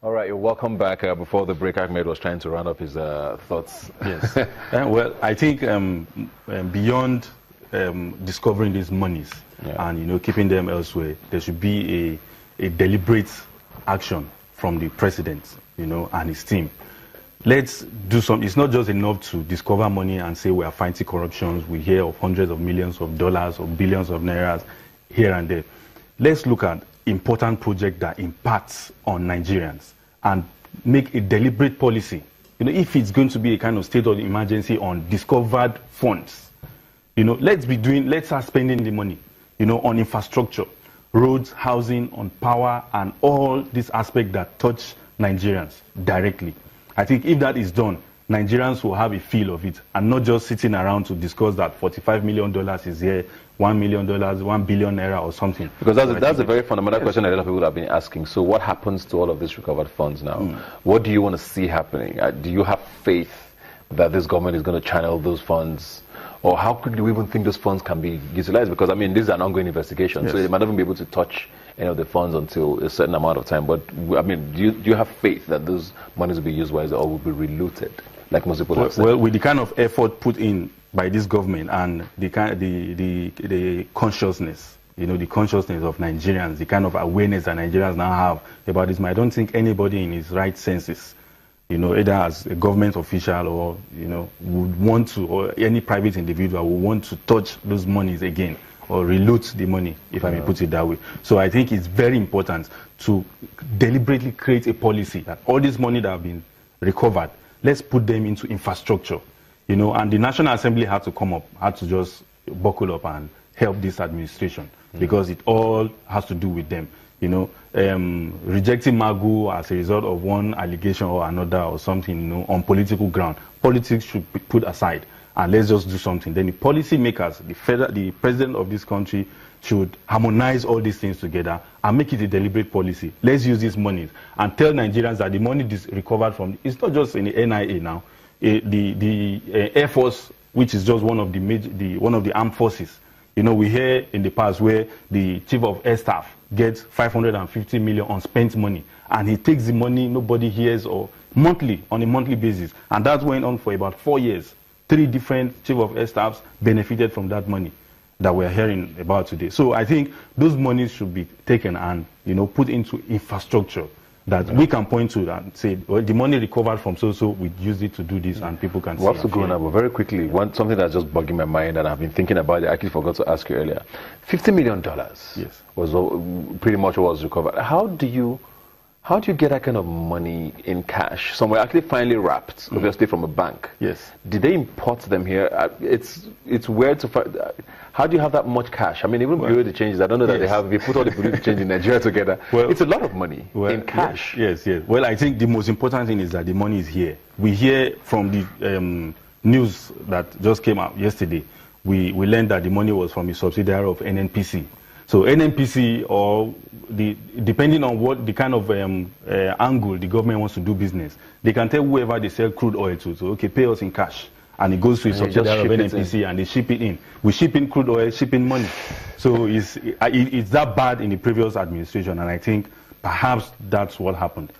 All right, you're welcome back. Before the break, Ahmed was trying to round up his thoughts. Yes. Well, I think beyond discovering these monies and keeping them elsewhere, there should be a deliberate action from the president, and his team. Let's do something. It's not just enough to discover money and say we are fighting corruption. We hear of hundreds of millions of dollars or billions of nairas here and there. Let's look at important project that impacts on Nigerians and make a deliberate policy. If it's going to be a kind of state of emergency on discovered funds, let's start spending the money, on infrastructure, roads, housing, on power, and all these aspects that touch Nigerians directly. I think if that is done, Nigerians will have a feel of it and not just sitting around to discuss that $45 million is here, $1 million, 1 billion naira or something. Because that's a very fundamental question that a lot of people have been asking. So what happens to all of these recovered funds now? What do you want to see happening? Do you have faith that this government is going to channel those funds? Or how could you even think those funds can be utilized? Because, I mean, this is an ongoing investigation, so they might not even be able to touch any of the funds until a certain amount of time. But, I mean, do you have faith that those monies will be used wisely or will be relooted, like most people have said? Well, with the kind of effort put in by this government and the consciousness, the consciousness of Nigerians, the kind of awareness that Nigerians now have about this, I don't think anybody in his right senses, either as a government official or, would want to, or any private individual would want to touch those monies again or reloot the money, if I may put it that way. So I think it's very important to deliberately create a policy that all this money that have been recovered, let's put them into infrastructure, and the National Assembly had to come up, had to just buckle up and help this administration because it all has to do with them. Rejecting Magu as a result of one allegation or another or something, on political ground. Politics should be put aside and let's just do something. Then the policy makers, the president of this country should harmonize all these things together and make it a deliberate policy. Let's use these monies and tell Nigerians that the money is recovered from, it's not just in the NIA now, the Air Force, which is just one of the armed forces. We hear in the past where the Chief of Air Staff gets 550 million unspent money, and he takes the money, nobody hears, or on a monthly basis. And that went on for about 4 years. 3 different Chief of Air Staffs benefited from that money that we're hearing about today. So I think those monies should be taken and, put into infrastructure that we can point to and say, well, the money recovered from so we use it to do this, and people can see. We'll have to go now, but very quickly, something that's just bugging my mind and I've been thinking about it, I actually forgot to ask you earlier. $50 million was pretty much what was recovered. How do you get that kind of money in cash? Some were actually finally wrapped, obviously from a bank. Yes. Did they import them here? It's weird to find. How do you have that much cash? I mean, even Bureau de Changes, I don't know that they have. If you put all the Bureau de Change in Nigeria together, it's a lot of money in cash. Yes. Well, I think the most important thing is that the money is here. We hear from the news that just came out yesterday. We learned that the money was from a subsidiary of NNPC. So NNPC, or depending on what the kind of angle the government wants to do business, they can tell whoever they sell crude oil to, so okay, pay us in cash. And it goes to a subsidiary of NNPC and they ship it in. We ship in crude oil, shipping money. So it's that bad in the previous administration, and I think perhaps that's what happened.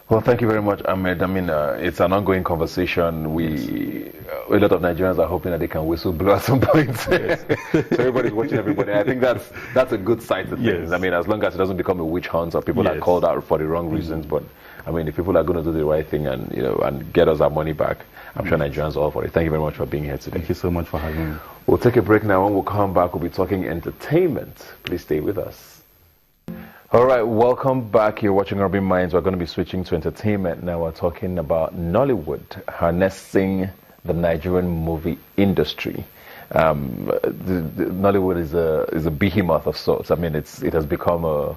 Well, thank you very much, Ahmed. I mean, it's an ongoing conversation. A lot of Nigerians are hoping that they can whistle blow at some point. Yes. So everybody's watching everybody. I think that's a good side to things. Yes. I mean, as long as it doesn't become a witch hunt or people are called out for the wrong reasons. But I mean, if people are going to do the right thing and and get us our money back, I'm sure Nigerians are all for it. Thank you very much for being here today. Thank you so much for having me. We'll take a break now. When we'll come back, we'll be talking entertainment. Please stay with us. All right, welcome back. You're watching Rubbin Minds. We're going to be switching to entertainment now. We're talking about Nollywood harnessing the Nigerian movie industry. Nollywood is a behemoth of sorts. I mean, it has become a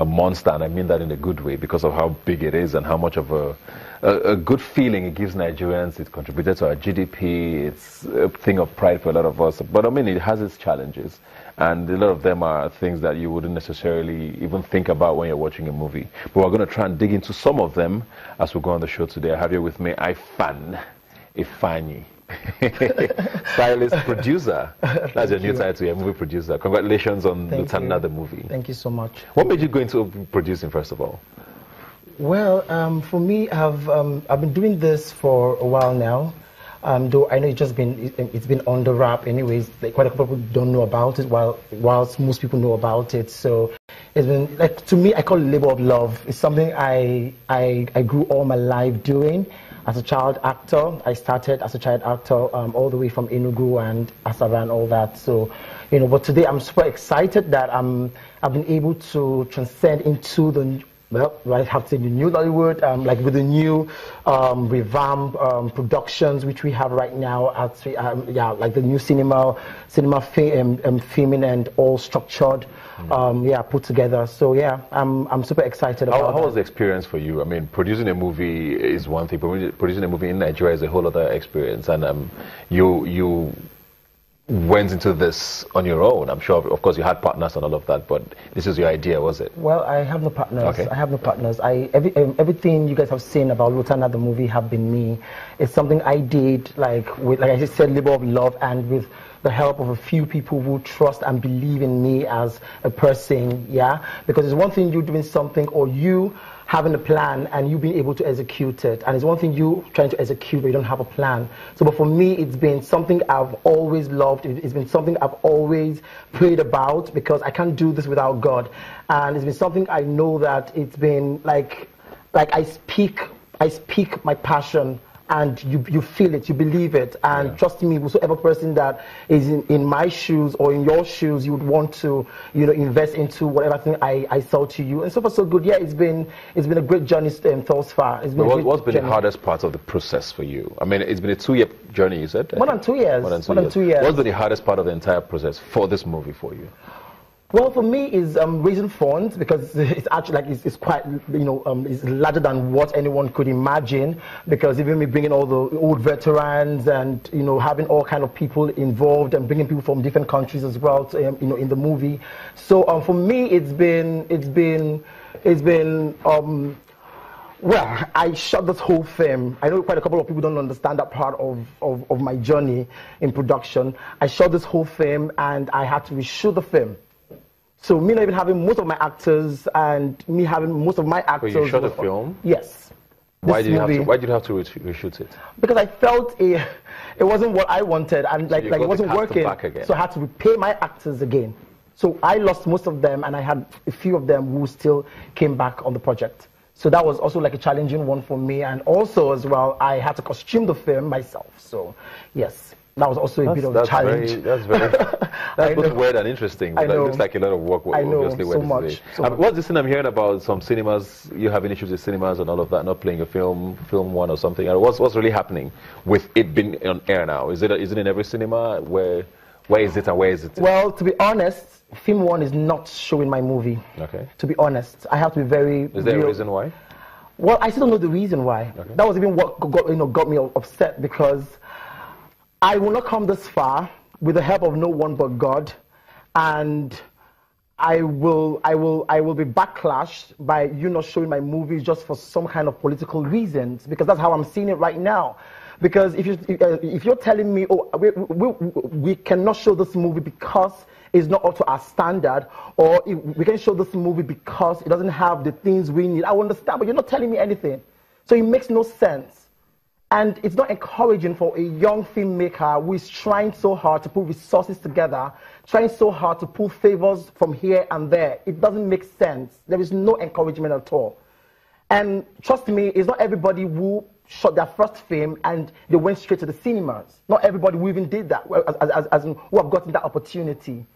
monster, and I mean that in a good way because of how big it is and how much of a good feeling it gives Nigerians. It contributed to our GDP. It's a thing of pride for a lot of us. But I mean, it has its challenges. And a lot of them are things that you wouldn't necessarily even think about when you're watching a movie. But we're going to try and dig into some of them as we go on the show today. I have here with me Ifan Ifani. Stylist, producer. That's your new title, you're a movie producer. Congratulations on Lieutenant, the movie. Thank you so much. What made you go into producing, first of all? Well, for me, I've been doing this for a while now. Though I know it's been on the wrap anyways, like quite a couple of people don't know about it, whilst most people know about it. So it's been, like, to me, I call it labor of love. It's something I grew all my life doing. As a child actor, I started as a child actor all the way from Enugu and Asaba and all that. So, you know, but today I'm super excited that I've been able to transcend into the, well, I have to say the new Hollywood, like with the new revamp productions which we have right now at yeah, like the new cinema filming and all structured, yeah, put together. So yeah, I'm super excited about How was the experience for you? I mean, producing a movie is one thing, but producing a movie in Nigeria is a whole other experience. And you went into this on your own. I'm sure, of course, you had partners and all of that, but this is your idea, was it? Well, I have no partners. Okay. I have no partners. Everything you guys have seen about Lieutenant, the movie, have been me. It's something I did, like I just said, labor of love, and with the help of a few people who trust and believe in me as a person, yeah? Because it's one thing you doing something, or you having a plan and you being able to execute it. And it's one thing you trying to execute but you don't have a plan. So, but for me, it's been something I've always loved. It's been something I've always prayed about, because I can't do this without God. And it's been something I know that it's been like I speak my passion, and you feel it, you believe it, and trust me, whosoever person that is in my shoes or in your shoes, you would want to, you know, invest into whatever thing I sell to you. And so far so good. Yeah, it's been a great journey thus far. It's been what's been the hardest part of the process for you? I mean, it's been a 2-year journey, you said? More than 2 years. More than 2 years. What's been the hardest part of the entire process for this movie for you? Well, for me, is raising funds, because it's actually like it's quite, you know, it's larger than what anyone could imagine. Because even me bringing all the old veterans and, you know, having all kind of people involved and bringing people from different countries as well, to, you know, in the movie. So for me, it's been well, I shot this whole film. I know quite a couple of people don't understand that part of my journey in production. I shot this whole film and I had to reshoot the film. So me not even having most of my actors and me having most of my actors. But you shot a film? Yes. Why did you have to reshoot it? Because I felt it wasn't what I wanted, and like it wasn't working. So I had to repay my actors again. So I lost most of them, and I had a few of them who still came back on the project. So that was also like a challenging one for me, and also as well, I had to costume the film myself. So yes. That was also a bit of a challenge. That's both weird and interesting. It looks like a lot of work. I know, obviously, so much. What's this thing I'm hearing about some cinemas, you having issues with cinemas and all of that, not playing a film one or something? What's really happening with it being on air now? Is it in every cinema? Where is it and where is it? Well, to be honest, Film One is not showing my movie. Okay. To be honest, I have to be very Is there a reason why? Well, I still don't know the reason why. Okay. That was even what got me upset, because I will not come this far with the help of no one but God, and I will be backlashed by you not showing my movie just for some kind of political reasons, because that's how I'm seeing it right now. Because if you're telling me, oh, we cannot show this movie because it's not up to our standard, or we can show this movie because it doesn't have the things we need, I will understand, but you're not telling me anything. So it makes no sense. And it's not encouraging for a young filmmaker who is trying so hard to put resources together, trying so hard to pull favors from here and there. It doesn't make sense. There is no encouragement at all. And trust me, it's not everybody who shot their first film and they went straight to the cinemas. Not everybody who even did that, as who have gotten that opportunity.